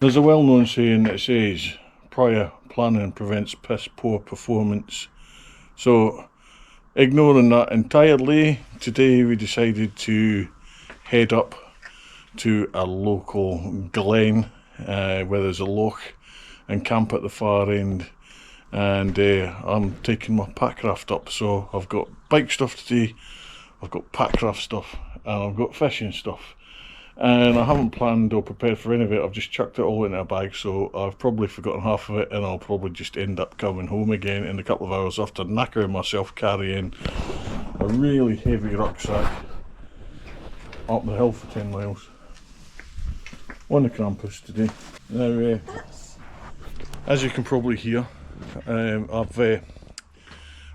There's a well-known saying that says prior planning prevents piss poor performance. So ignoring that entirely, today we decided to head up to a local glen where there's a loch and camp at the far end. And I'm taking my Packraft up, so I've got bike stuff today, I've got Packraft stuff, and I've got fishing stuff. And I haven't planned or prepared for any of it. I've just chucked it all in a bag, so I've probably forgotten half of it, and I'll probably just end up coming home again in a couple of hours after knackering myself carrying a really heavy rucksack up the hill for 10 miles on the Krampus today. Now, as you can probably hear,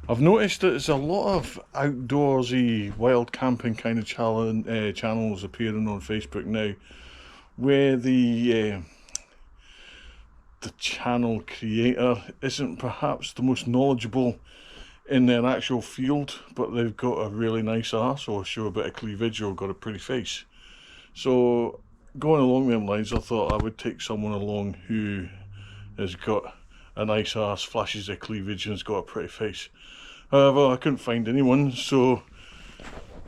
I've noticed that there's a lot of outdoorsy wild camping kind of channels appearing on Facebook now, where the channel creator isn't perhaps the most knowledgeable in their actual field, but they've got a really nice arse or show a bit of cleavage or got a pretty face. So going along them lines, I thought I would take someone along who has got a nice arse, flashes their cleavage and has got a pretty face. However, I couldn't find anyone, so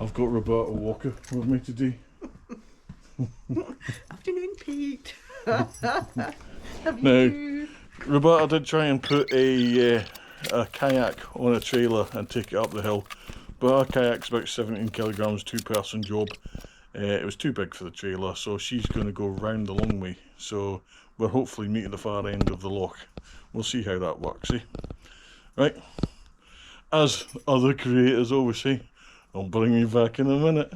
I've got Roberta Walker with me today. Afternoon, Pete. Now, Roberta did try and put a kayak on a trailer and take it up the hill, but our kayak's about 17 kilograms, 2-person job. It was too big for the trailer, so she's going to go round the long way. So we'll hopefully meet at the far end of the loch. We'll see how that works, eh? Right. As other creators always say, I'll bring you back in a minute.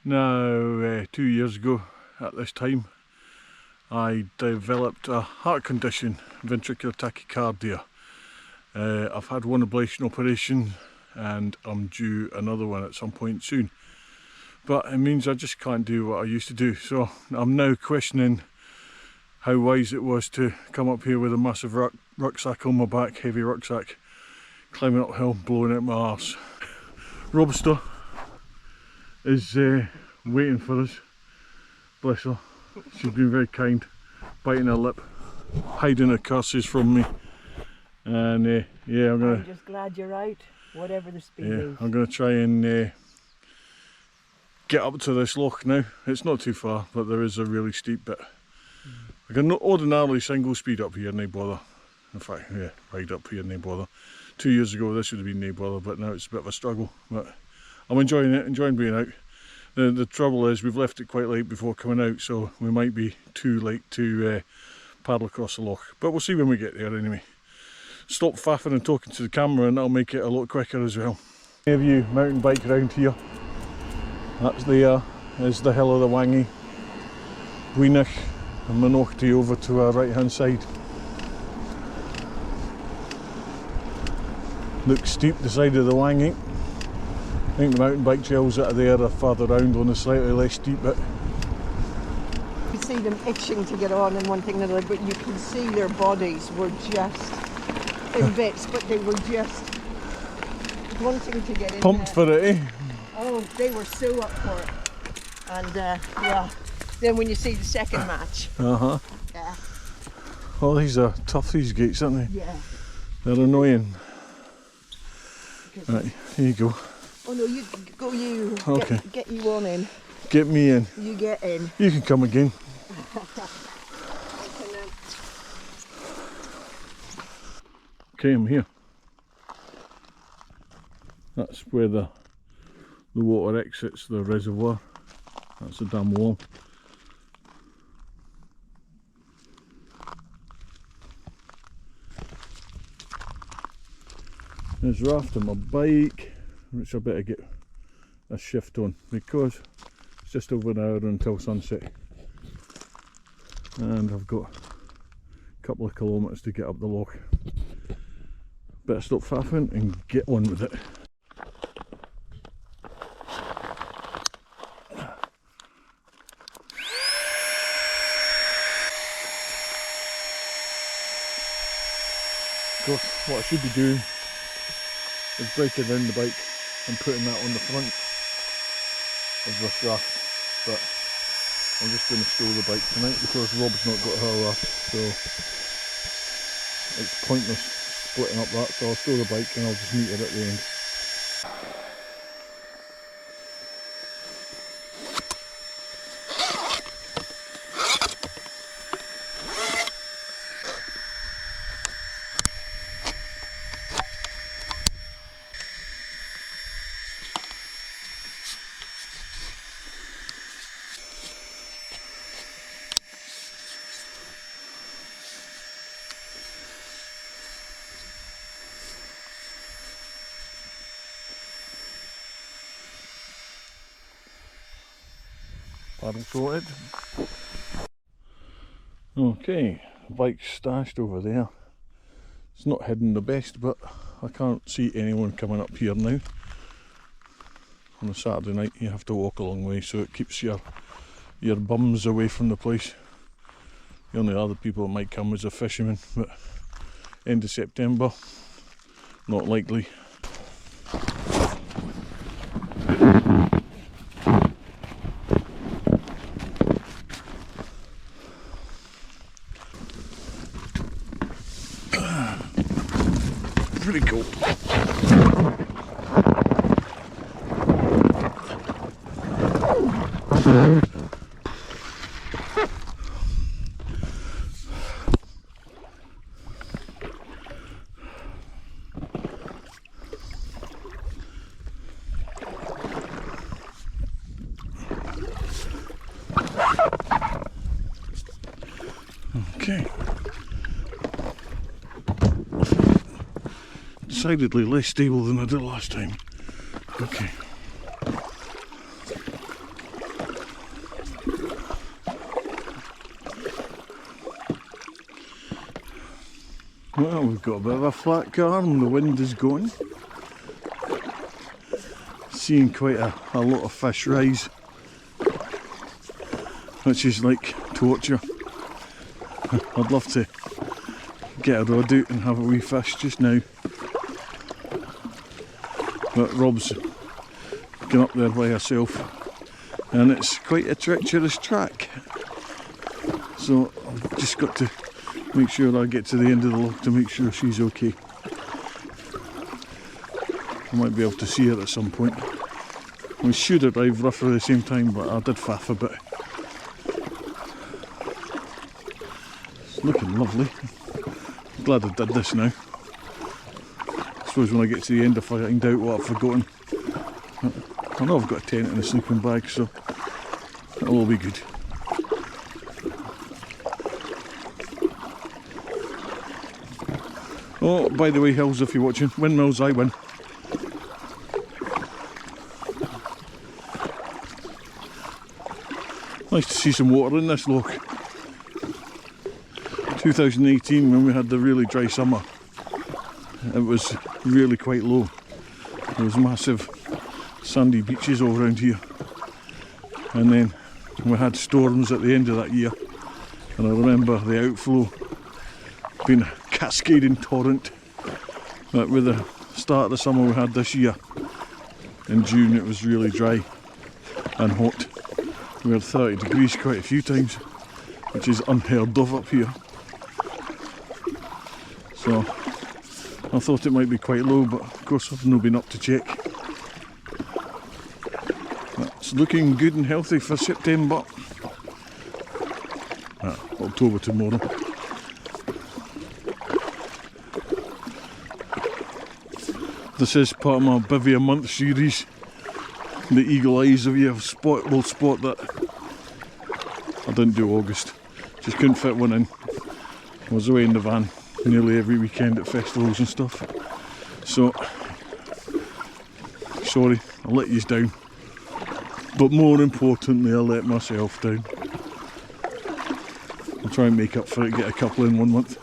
Now, 2 years ago at this time, I developed a heart condition, ventricular tachycardia. I've had one ablation operation and I'm due another one at some point soon, but it means I just can't do what I used to do. So I'm now questioning how wise it was to come up here with a massive rucksack on my back, heavy rucksack, climbing uphill, blowing out my arse. Roberta is waiting for us, bless her. She's been very kind, biting her lip, hiding her curses from me. And yeah, I'm just glad you're out, whatever the speed is. I'm going to try and get up to this loch now. It's not too far, but there is a really steep bit. I can ordinarily single speed up here, no bother. In fact, yeah, ride up here, no bother. 2 years ago this would have been no bother, but now it's a bit of a struggle. But I'm enjoying it, enjoying being out. The trouble is we've left it quite late before coming out, so we might be too late to paddle across the loch. But we'll see when we get there anyway. Stop faffing and talking to the camera and that'll make it a lot quicker as well. Any of you mountain bike around here, that's there is the hill of the Wangy, Weenich and Manochty over to our right hand side. Looks steep the side of the Wangy. I think the mountain bike trails that are there are further round on the slightly less steep bit. You see them itching to get on and one thing or another, but you can see their bodies were just in bits, but they were just wanting to get in Pumped there. for it, eh? Oh, they were so up for it. And yeah, then when you see the second match. Yeah. Oh, these are tough, these gates, aren't they? Yeah. They're annoying. Right, here you go. Oh no, you go, you. Okay. Get you on in. Get me in. You get in. You can come again. Okay, I'm here. That's where the water exits the reservoir. That's the dam wall. There's raft on my bike, which I better get a shift on because it's just over an hour until sunset. And I've got a couple of kilometres to get up the loch. Better stop faffing and get on with it. So what I should be doing is breaking down the bike and putting that on the front of this raft, but I'm just going to store the bike tonight because Rob's not got her raft, so it's pointless splitting up that, so I'll store the bike and I'll just meet her at the end. Paddle sorted. Okay, the bike's stashed over there. It's not hidden the best, but I can't see anyone coming up here now. On a Saturday night you have to walk a long way, so it keeps your bums away from the place. The only other people that might come is a fisherman, but end of September, not likely. Pretty cool. Okay. Decidedly less stable than I did last time. Okay. Well, we've got a bit of a flat car and the wind is going. Seeing quite a lot of fish rise, which is like torture. I'd love to get a rod out and have a wee fish just now, but Rob's gone up there by herself and it's quite a treacherous track, so I've just got to make sure I get to the end of the loch to make sure she's okay. I might be able to see her at some point. We should arrive roughly at the same time, but I did faff a bit. It's looking lovely. I'm glad I did this now. I suppose when I get to the end I find out what I've forgotten. I know I've got a tent and a sleeping bag, so it'll all be good. Oh, by the way, hills, if you're watching, windmills, I win. Nice to see some water in this loch. 2018, when we had the really dry summer, it was really quite low. There was massive sandy beaches all around here, and then we had storms at the end of that year, and I remember the outflow being a cascading torrent. But with the start of the summer we had this year, in June, it was really dry and hot. We had 30 degrees quite a few times, which is unheard of up here. So I thought it might be quite low, but of course I've not been up to check. It's looking good and healthy for September. October tomorrow. This is part of my bivvy a month series. The eagle eyes of you will spot that I didn't do August. Just couldn't fit one in. I was away in the van nearly every weekend at festivals and stuff. So, sorry, I let you down. But more importantly, I let myself down. I'll try and make up for it, get a couple in 1 month.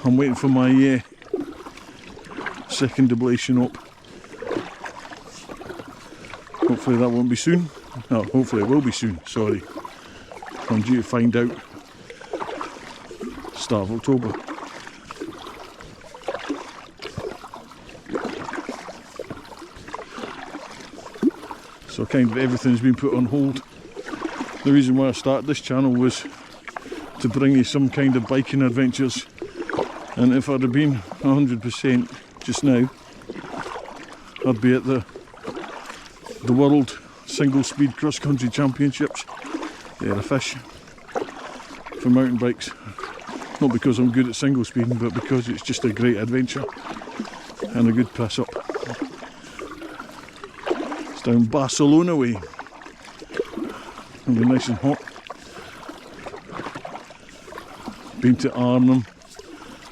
I'm waiting for my second ablation up. Hopefully that won't be soon. No, hopefully it will be soon, sorry. I'm due to find out start of October. So kind of everything's been put on hold. The reason why I started this channel was to bring you some kind of biking adventures, and if I'd have been 100% just now, I'd be at the World Single Speed Cross Country Championships. Yeah, the fish for mountain bikes. Not because I'm good at single speeding, but because it's just a great adventure and a good press up. It's down Barcelona way. It'll be nice and hot. Been to Arnhem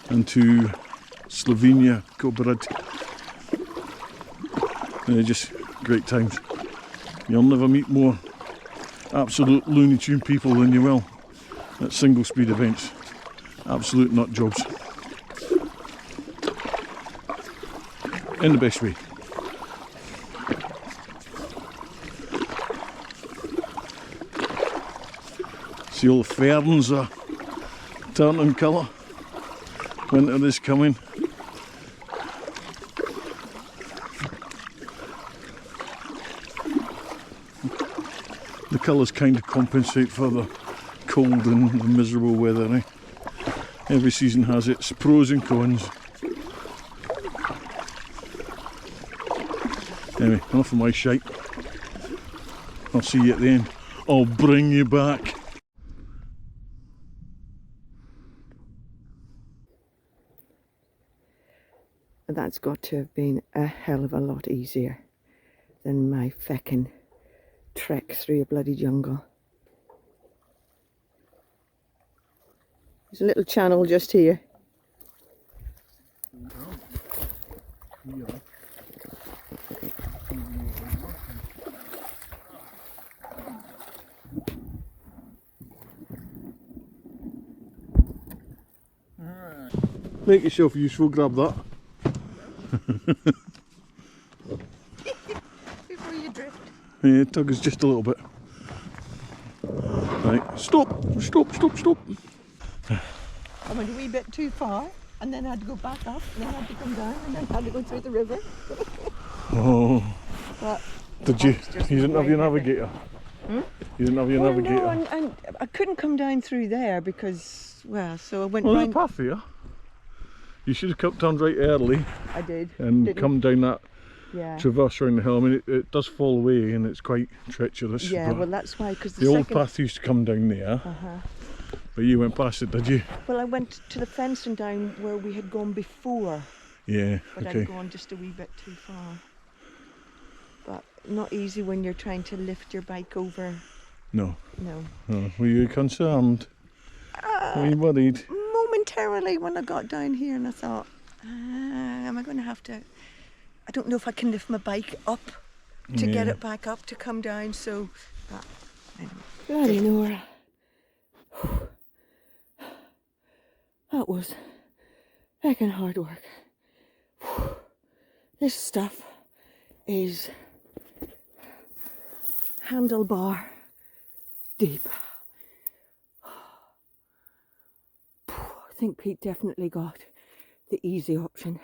and to Slovenia, Kobrad. They're just great times. You'll never meet more absolute Looney Tune people than you will at single speed events. Absolute nut jobs. In the best way. See, all the ferns are turning colour. Winter is coming. The colours kind of compensate for the cold and the miserable weather, eh? Every season has its pros and cons. Anyway, enough of my shite. I'll see you at the end. I'll bring you back. That's got to have been a hell of a lot easier than my feckin' trek through a bloody jungle. There's a little channel just here. Make yourself useful, grab that. Before you drift. Yeah, tug us just a little bit. Right, stop, stop, stop, stop. I went a wee bit too far, and then I had to go back up, and then I had to come down, and then I had to go through the river. Oh, But did you? You didn't have your navigator? Hmm? You didn't have your navigator? No, and I couldn't come down through there because, well, so I went Well, there's round. a path here. You should have come down right early I did. and Didn't. come down that Yeah. traverse around the hill. I mean, it does fall away and it's quite treacherous. Yeah, but well, that's why, because the old path used to come down there, but you went past it, did you? Well, I went to the fence and down where we had gone before, Yeah, but okay. I'd gone just a wee bit too far. But not easy when you're trying to lift your bike over. No. No. No. Were you concerned? Were you worried? Momentarily when I got down here, and I thought, am I going to have to? I don't know if I can lift my bike up to get it back up to come down. So, but anyway. Bloody Nora. That was heckin' hard work. This stuff is handlebar deep. I think Pete definitely got the easy option.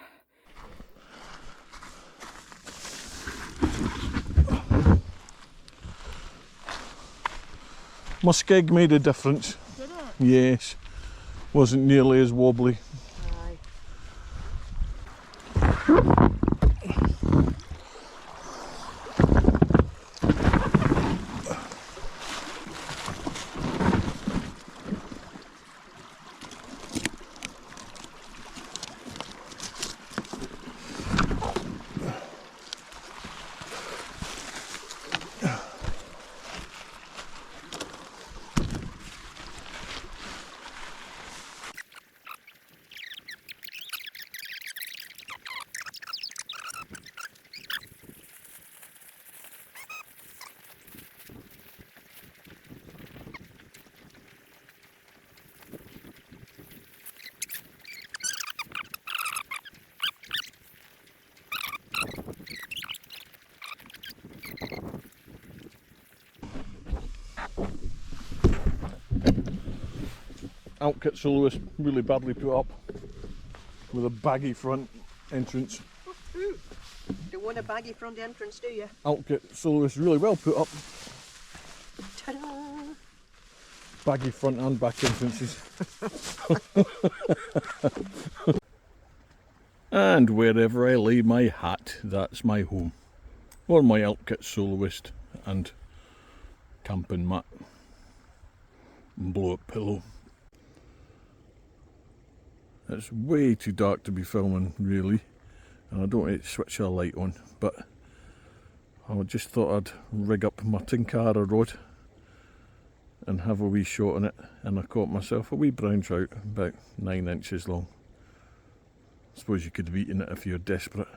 My skeg made a difference. Did it? Yes. Wasn't nearly as wobbly. Aye. Alpkit Soloist, really badly put up, with a baggy front entrance. Don't want a baggy front entrance, do you? Alpkit Soloist, really well put up. Ta-da! Baggy front and back entrances. And wherever I lay my hat, that's my home. Or my Alpkit Soloist and camping mat and blow up pillow. It's way too dark to be filming, really, and I don't want to switch a light on, but I just thought I'd rig up my tenkara rod and have a wee shot on it, and I caught myself a wee brown trout about 9 inches long. I suppose you could have eaten it if you're desperate,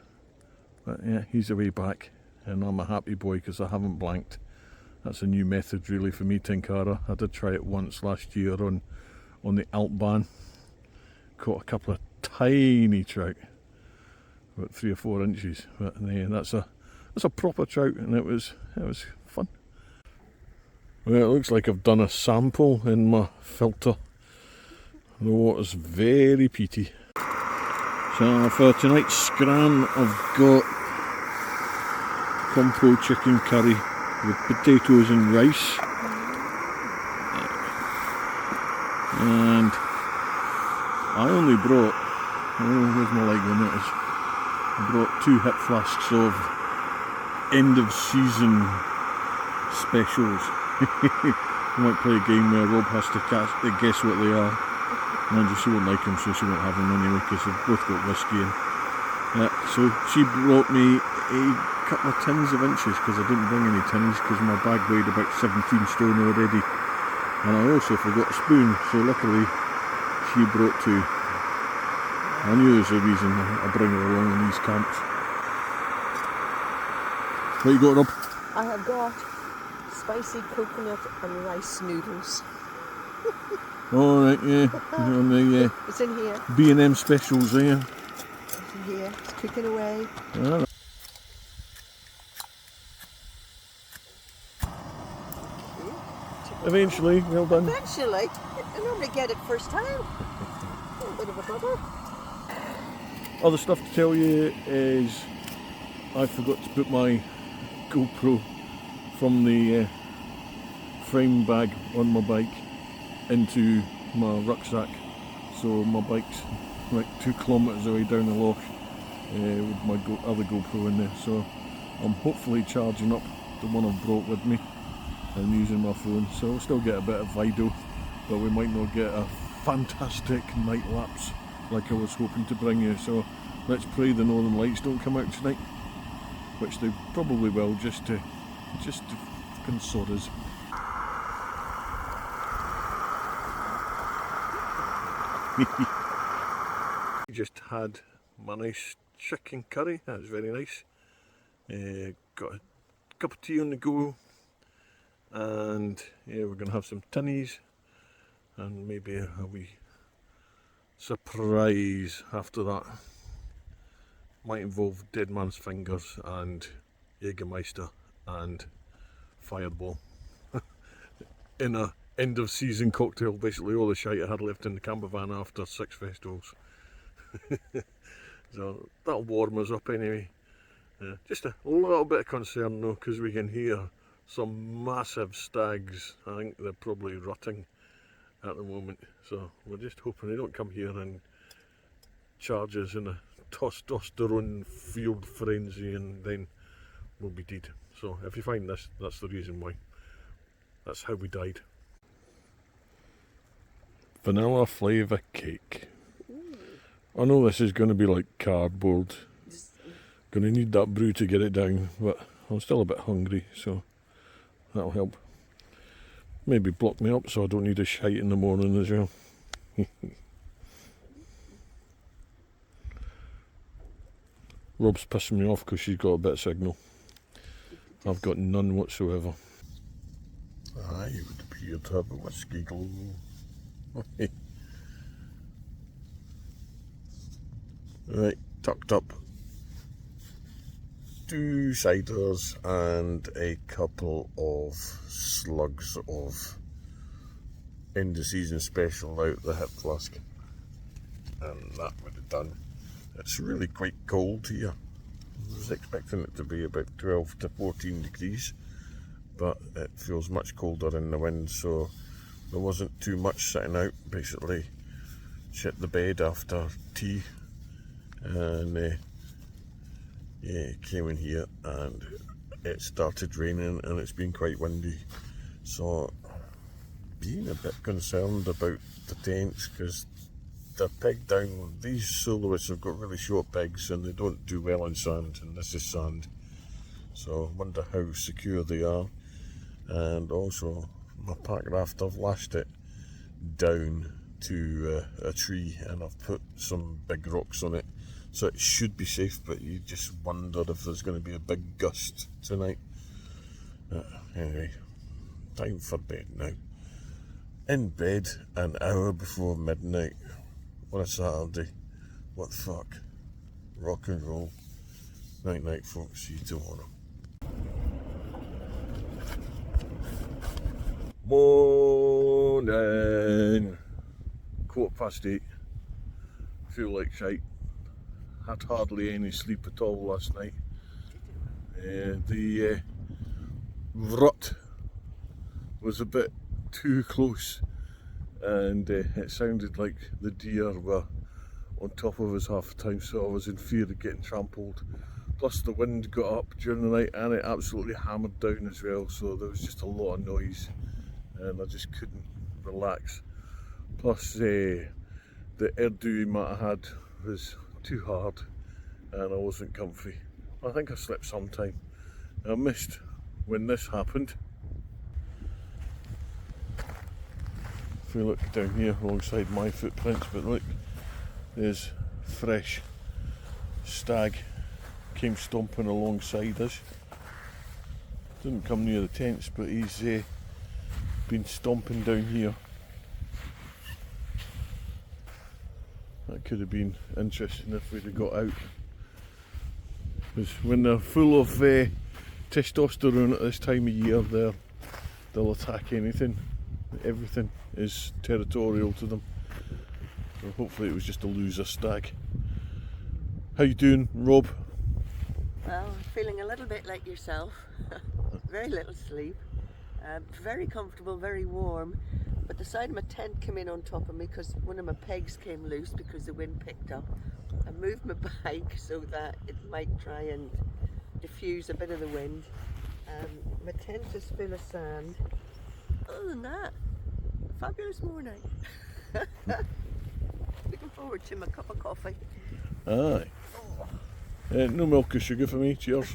but yeah, he's away back, and I'm a happy boy because I haven't blanked. That's a new method really for me, tenkara. I did try it once last year on the Alpban. Caught a couple of tiny trout, about 3 or 4 inches, but yeah, that's a proper trout, and it was fun. Well, it looks like I've done a sample in my filter. The water's very peaty. So for tonight's scran, I've got compo chicken curry with potatoes and rice, and I only brought, where's my leg on it? I brought 2 hip flasks of end of season specials. I might play a game where Rob has to guess what they are. And she won't like them, so she won't have them anyway, because they've both got whiskey in. So she brought me a couple of tins of inches, because I didn't bring any tins, because my bag weighed about 17 stone already. And I also forgot a spoon, so luckily she brought 2. I knew there's a reason I bring her along in these camps. What you got, Rob? I have got spicy coconut and rice noodles. Alright, yeah. On the It's in here. B&M specials there. It's in here. It's cooking away. Alright. Eventually, well done. Eventually. I normally get it first time. A little bit of a bubble. Other stuff to tell you is I forgot to put my GoPro from the frame bag on my bike into my rucksack, so my bike's like 2 kilometres away down the loch with my other GoPro in there, so I'm hopefully charging up the one I've brought with me and using my phone, so we'll still get a bit of video, but we might not get a fantastic night lapse like I was hoping to bring you. So let's pray the Northern Lights don't come out tonight, which they probably will, just to fucking sod us. Just had my nice chicken curry, that was very nice. Got a cup of tea on the go, and yeah, we're going to have some tinnies and maybe a wee surprise after that. Might involve dead man's fingers and Jägermeister and Fireball in a end of season cocktail, basically all the shite I had left in the camper van after 6 festivals. So that'll warm us up anyway. Just a little bit of concern though, because we can hear some massive stags. I think they're probably rutting at the moment, so we're just hoping they don't come here and charge us in a testosterone fueled frenzy, and then we'll be dead. So if you find this, that's the reason why. That's how we died. Vanilla flavour cake. I know this is going to be like cardboard. Going to need that brew to get it down, but I'm still a bit hungry, so that'll help. Maybe block me up so I don't need a shite in the morning as well. Rob's pissing me off because she's got a bit of signal. I've got none whatsoever. I would appear to have a whiskey glow. Right, tucked up. 2 ciders and a couple of slugs of end of season special out the hip flask, and that would have done. It's really quite cold here. I was expecting it to be about 12 to 14 degrees, but it feels much colder in the wind, so there wasn't too much sitting out. Basically shit the bed after tea, and yeah, came in here and it started raining and it's been quite windy, so being a bit concerned about the tents because they're pegged down. These soloists have got really short pegs and they don't do well in sand, and this is sand, so I wonder how secure they are. And also my Packraft, I've lashed it down to a tree and I've put some big rocks on it, so it should be safe, but you just wonder if there's going to be a big gust tonight. Anyway, time for bed now. In bed an hour before midnight on a Saturday. What the fuck? Rock and roll. Night night folks, see you tomorrow. Morning! 8:15. Feel like shite. Had hardly any sleep at all last night. The rut was a bit too close, and it sounded like the deer were on top of us half the time, so I was in fear of getting trampled. Plus the wind got up during the night and it absolutely hammered down as well, so there was just a lot of noise and I just couldn't relax. Plus the air mat I had was too hard and I wasn't comfy. I think I slept sometime. I missed when this happened. If we look down here alongside my footprints, but look, there's fresh stag came stomping alongside us. Didn't come near the tents, but he's been stomping down here. That could have been interesting if we'd have got out. Because when they're full of testosterone at this time of year, they'll attack anything. Everything is territorial to them. So hopefully it was just a loser stag. How you doing, Rob? Well, feeling a little bit like yourself. Very little sleep. Very comfortable, very warm. But the side of my tent came in on top of me because one of my pegs came loose because the wind picked up. I moved my bike so that it might try and diffuse a bit of the wind. My tent is full of sand. Other than that, fabulous morning. Looking forward to my cup of coffee. Aye. No milk or sugar for me, cheers.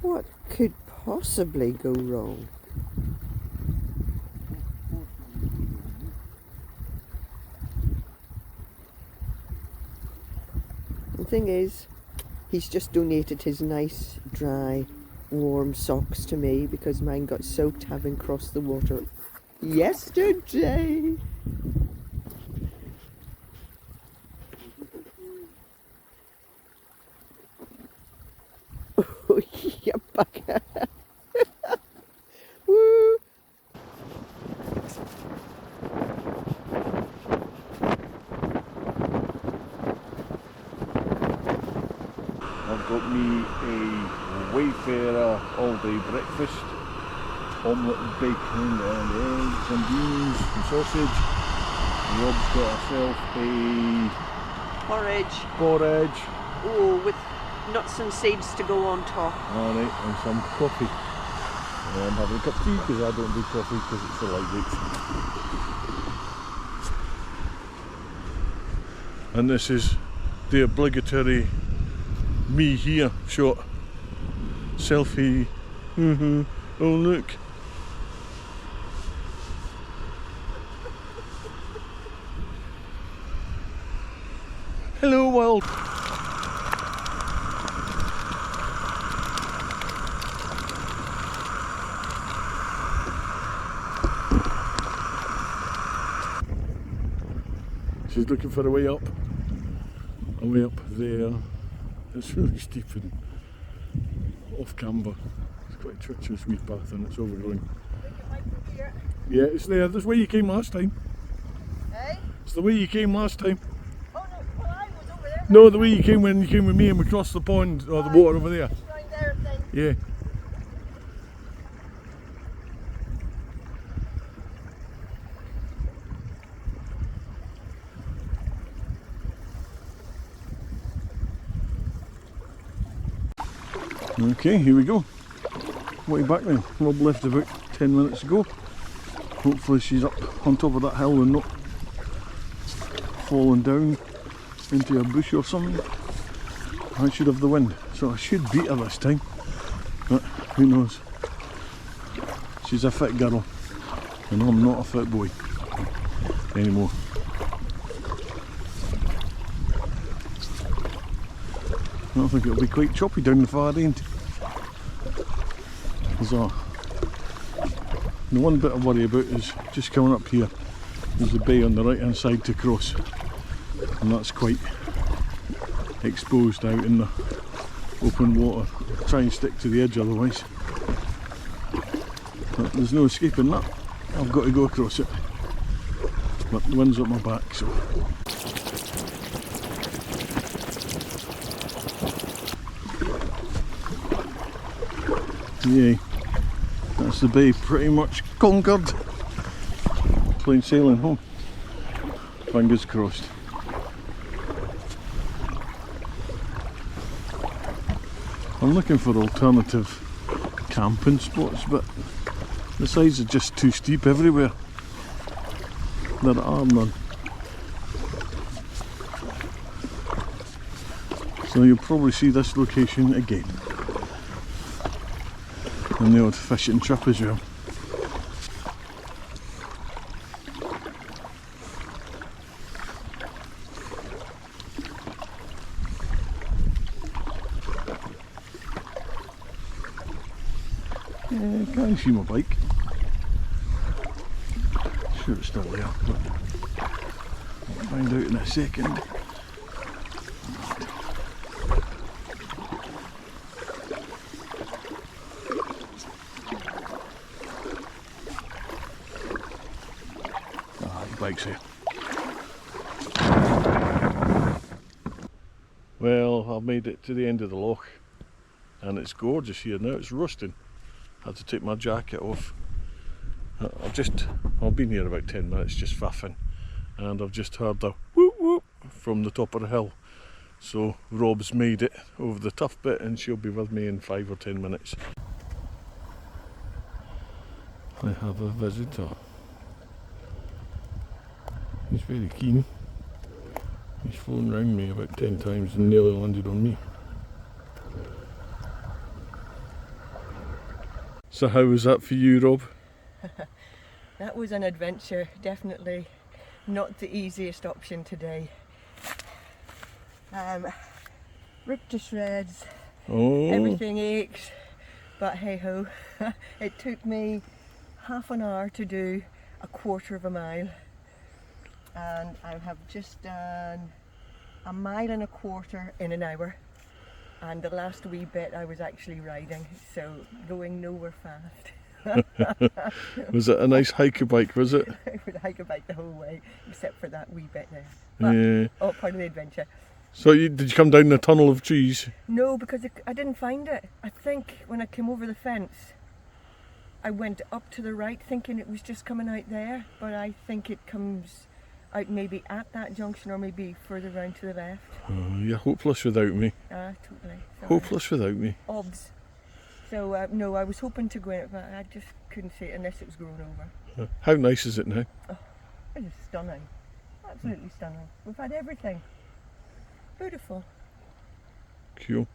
What could possibly go wrong? The thing is, he's just donated his nice, dry, warm socks to me because mine got soaked having crossed the water yesterday. Oh, yeah, bugger. Woo! I've got me a Wayfarer all-day breakfast, omelette and bacon and eggs and beans and sausage. Rob's got herself a porridge. Oh, with nuts and seeds to go on top. Alright, and some coffee. I'm having a cup of tea because I don't do coffee because it's for lightweights. And this is the obligatory me here shot. Selfie. Oh look. Hello world. She's looking for a way up there. It's really steep and off camber. It's quite a treacherous wee path and it's overgrown. Yeah, it's there. That's where you came last time. Eh? It's the way you came last time. Oh no, well I was over there. No, the way you came when you came with me and we crossed the pond or the water over there. Right there, then. Yeah. Okay, here we go. Way back then. Rob left about 10 minutes ago. Hopefully she's up on top of that hill and not falling down into a bush or something. I should have the wind, so I should beat her this time. But who knows? She's a fit girl, and I'm not a fit boy anymore. I don't think it'll be quite choppy down the far end. So, the one bit I worry about is just coming up here. There's the bay on the right hand side to cross, and that's quite exposed out in the open water. Try and stick to the edge otherwise. But there's no escaping that. I've got to go across it. But the wind's at my back, so. Yay. That's the bay pretty much conquered. Plain sailing home. Fingers crossed. I'm looking for alternative camping spots, but the sides are just too steep everywhere. There are none. So you'll probably see this location again. And the odd fishing trip as well. Yeah, I can't see my bike. Sure it's still there, but I'll find out in a second. Bike's here. Well, I've made it to the end of the loch and it's gorgeous here now. It's rusting. I had to take my jacket off. I've been here about 10 minutes just faffing, and I've just heard the whoop whoop from the top of the hill. So Rob's made it over the tough bit and she'll be with me in 5 or 10 minutes. I have a visitor. He's very keen. He's flown round me about 10 times and nearly landed on me. So how was that for you, Rob? That was an adventure, definitely not the easiest option today. Ripped to shreds, everything aches, but hey ho. It took me half an hour to do a quarter of a mile. And I have just done a mile and a quarter in an hour, and the last wee bit I was actually riding, so going nowhere fast. Was it a nice hiker bike, was it? I would hike a bike the whole way, except for that wee bit there. But, yeah. oh, part of the adventure. So did you come down the tunnel of trees? No, because I didn't find it. I think when I came over the fence, I went up to the right thinking it was just coming out there, but I think it comes out maybe at that junction or maybe further round to the left. Oh, you're hopeless without me. Ah, totally. Sorry. Hopeless without me. Obs. So no, I was hoping to go in it, but I just couldn't see it unless it was grown over. How nice is it now? Oh, it is stunning. Absolutely stunning. We've had everything. Beautiful. Cool.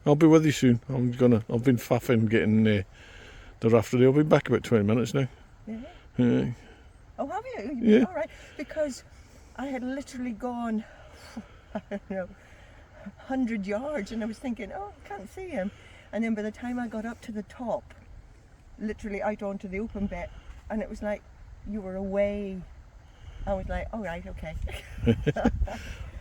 I'll be with you soon. I've been faffing getting the raft ready. I'll be back about 20 minutes now. Yeah. Oh, have you? Yeah. All right. Because I had literally gone, I don't know, 100 yards, and I was thinking, oh, I can't see him. And then by the time I got up to the top, literally out onto the open bit, and it was like you were away. I was like, all right, okay.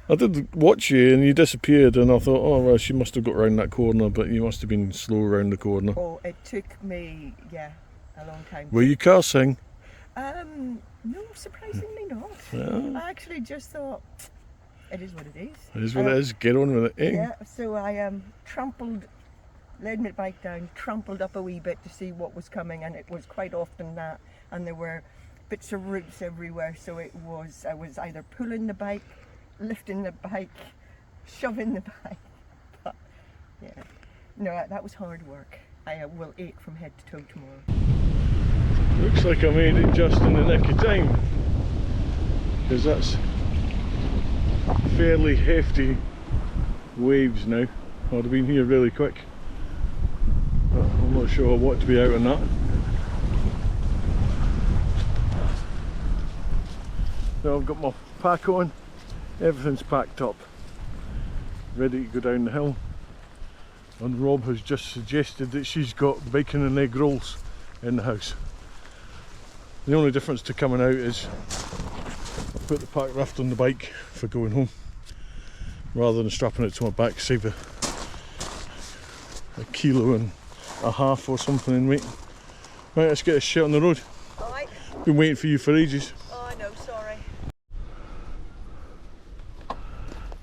I did watch you and you disappeared, and I thought, oh well, she must have got round that corner, but you must have been slow round the corner. Oh, it took me, yeah, a long time. Were you cursing? No, surprisingly not. Yeah. I actually just thought, it is what it is. It is what it is, get on with it, eh? Yeah, so I led my bike down, trampled up a wee bit to see what was coming, and it was quite often that, and there were bits of roots everywhere, so I was either pulling the bike, lifting the bike, shoving the bike, but yeah, no, that was hard work. I will ache from head to toe tomorrow. Looks like I made it just in the nick of time, because that's fairly hefty waves now. I'd have been here really quick, but I'm not sure I want to be out on that. So I've got my pack on, everything's packed up, ready to go down the hill, and Rob has just suggested that she's got bacon and egg rolls in the house. The only difference to coming out is I put the Packraft on the bike for going home rather than strapping it to my back, save a kilo and a half or something in weight. Right, let's get this shit on the road. Alright. Been waiting for you for ages. Oh, I know, sorry.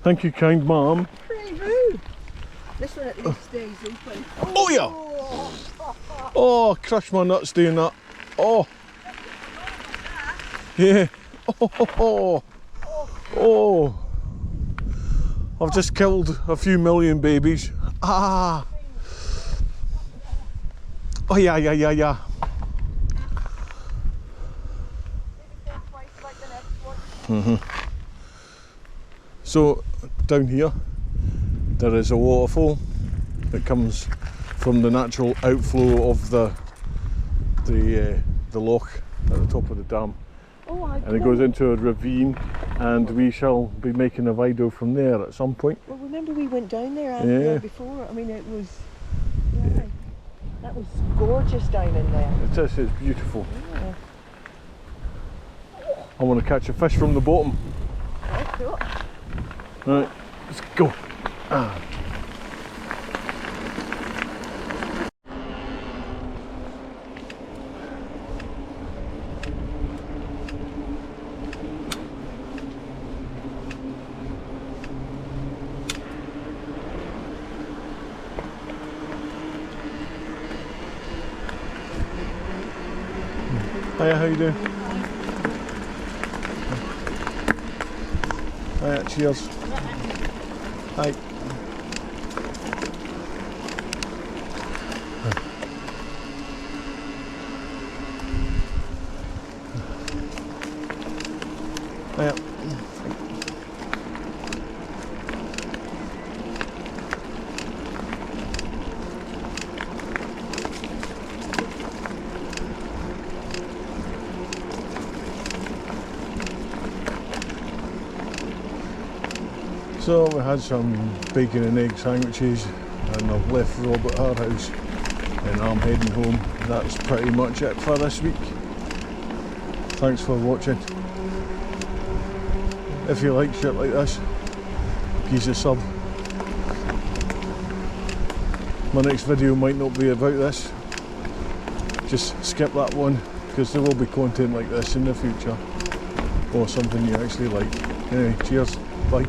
Thank you, kind mum. Preview. This one at least stays open. Oh yeah! Oh, crush my nuts doing that. Oh! Yeah. Oh! Oh! I've just killed a few million babies. Ah! Oh yeah, yeah, yeah, yeah. So down here there is a waterfall that comes from the natural outflow of the loch at the top of the dam, and it goes into a ravine, and we shall be making a video from there at some point. Well, remember we went down there before? I mean, it was, that was gorgeous down in there. It is, it's beautiful. Yeah. I want to catch a fish from the bottom. Let's go. Right, let's go. Ah. Hiya, how you doing? Hiya, cheers. Hi. Hiya. So we had some bacon and egg sandwiches, and I've left Rob at her house and I'm heading home. That's pretty much it for this week. Thanks for watching. If you like shit like this, give us a sub. My next video might not be about this. Just skip that one, because there will be content like this in the future, or something you actually like. Anyway, cheers, bye.